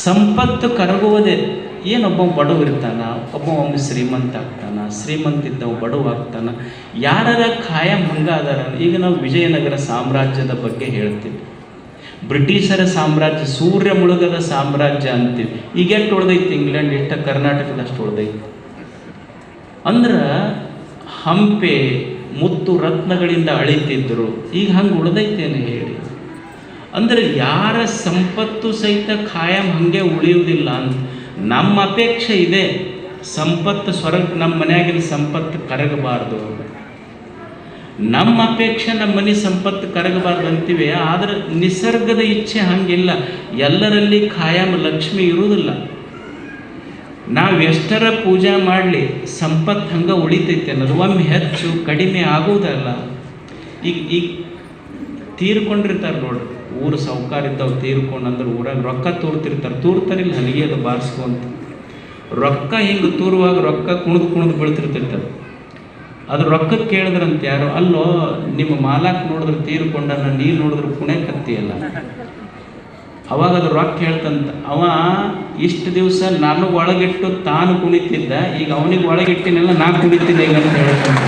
ಸಂಪತ್ತು ಕರಗುವುದೇ. ಏನೊಬ್ಬ ಬಡವ ಇರ್ತಾನ, ಒಮ್ಮೆ ಶ್ರೀಮಂತ ಆಗ್ತಾನ, ಶ್ರೀಮಂತ ಇದ್ದವ ಬಡವ ಆಗ್ತಾನ. ಯಾರ ಖಾಯಂ ಹಂಗಾದಾರ. ಈಗ ನಾವು ವಿಜಯನಗರ ಸಾಮ್ರಾಜ್ಯದ ಬಗ್ಗೆ ಹೇಳ್ತೀವಿ, ಬ್ರಿಟಿಷರ ಸಾಮ್ರಾಜ್ಯ, ಸೂರ್ಯ ಮುಳುಗದ ಸಾಮ್ರಾಜ್ಯ ಅಂತೀವಿ. ಈಗ ಎಷ್ಟು ಉಳ್ದೈತಿ ಇಂಗ್ಲೆಂಡ್, ಎಷ್ಟು ಕರ್ನಾಟಕದಷ್ಟು ಉಳ್ದೈತಿ. ಅಂದ್ರೆ ಹಂಪೆ ಮುತ್ತು ರತ್ನಗಳಿಂದ ಅಳಿತಿದ್ರು, ಈಗ ಹಂಗೆ ಉಳ್ದೈತೇನೆ ಹೇಳಿ. ಅಂದರೆ ಯಾರ ಸಂಪತ್ತು ಸಹಿತ ಖಾಯಂ ಹಾಗೆ ಉಳಿಯುವುದಿಲ್ಲ ಅಂತ ನಮ್ಮ ಅಪೇಕ್ಷೆ ಇದೆ. ಸಂಪತ್ತು ನಮ್ಮ ಮನೆಯಾಗಿನ ಸಂಪತ್ತು ಕರಗಬಾರ್ದು, ನಮ್ಮ ಅಪೇಕ್ಷೆ ನಮ್ಮ ಮನೆ ಸಂಪತ್ತು ಕರಗಬಾರ್ದು ಅಂತೀವಿ. ಆದರೆ ನಿಸರ್ಗದ ಇಚ್ಛೆ ಹಂಗಿಲ್ಲ. ಎಲ್ಲರಲ್ಲಿ ಖಾಯಂ ಲಕ್ಷ್ಮಿ ಇರುವುದಿಲ್ಲ. ನಾವು ಎಷ್ಟರ ಪೂಜೆ ಮಾಡಲಿ ಸಂಪತ್ತು ಹಂಗೆ ಉಳಿತೈತೆ ಅನ್ನೋದು. ಒಮ್ಮೆ ಹೆಚ್ಚು ಕಡಿಮೆ ಆಗುವುದಲ್ಲ. ಈಗ ತೀರ್ಕೊಂಡಿರ್ತಾರೆ ನೋಡ್ರಿ, ಊರು ಸೌಕಾರ ಇದ್ದಾವೆ ತೀರ್ಕೊಂಡು ಅಂದ್ರೆ ಊರಾಗ ರೊಕ್ಕ ತೂರ್ತಾರಿಲ್ಲ ಹಲಿಗೆ ಅದು ಬಾರಿಸ್ಕೊಂತ. ರೊಕ್ಕ ಹಿಂಗೆ ತೂರುವಾಗ ರೊಕ್ಕ ಕುಣಿದು ಬೀಳ್ತಿರ್ತಿರ್ತಾರೆ. ಅದು ರೊಕ್ಕಕ್ಕೆ ಕೇಳಿದ್ರಂತ ಯಾರು, ಅಲ್ಲೋ ನಿಮ್ಮ ಮಾಲಾಕ್ ನೋಡಿದ್ರೆ ತೀರ್ಕೊಂಡ, ನೀರು ನೋಡಿದ್ರೆ ಕುಣಿಯಕತ್ತೀಯಲ್ಲ. ಅವಾಗ ಅದು ರೊಕ್ಕ ಹೇಳ್ತಂತ. ಅವ ಇಷ್ಟು ದಿವಸ ನಾನು ಒಳಗಿಟ್ಟು ತಾನು ಕುಣಿತಿದ್ದ, ಈಗ ಅವನಿಗೆ ಒಳಗಿಟ್ಟಿನೆಲ್ಲ ನಾ ಕುಣಿತಿದ್ದೆ ಈಗ ಅಂತ ಹೇಳ್ತಂತ.